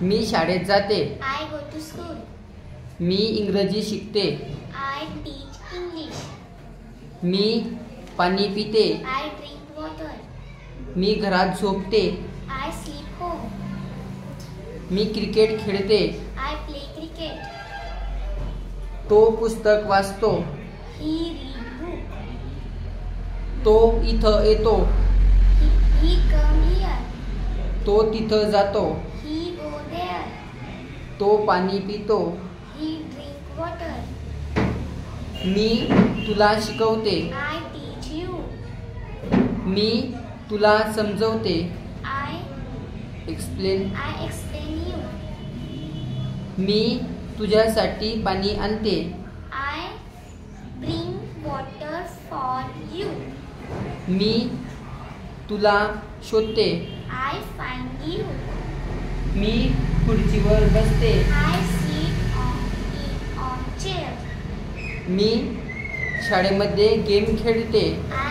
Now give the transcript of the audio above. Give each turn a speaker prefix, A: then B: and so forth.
A: मी शाळेत जाते.
B: I go to school.
A: मी इंग्रजी शिकते.
B: I teach English.
A: मी पाणी पिते.
B: I drink water.
A: मी घरात झोपते.
B: I sleep home.
A: Me cricket खेळते.
B: I play cricket.
A: तो पुस्तक वाचतो.
B: He read book.
A: तो इथं येतो.
B: He come here.
A: तो तिथं जातो.
B: He go there.
A: तो पाणी पितो.
B: He drink water.
A: मी तुला शिकवते.
B: I teach you.
A: मी तुला समजवते.
B: I
A: explain.
B: explain you.
A: मी तुझ्यासाठी पाणी आणते.
B: I bring water for you.
A: मी तुला शोधते.
B: I find you.
A: मी खुर्चीवर बसते.
B: I sit on chair.
A: मी शाळेमध्ये गेम खेळते.
B: I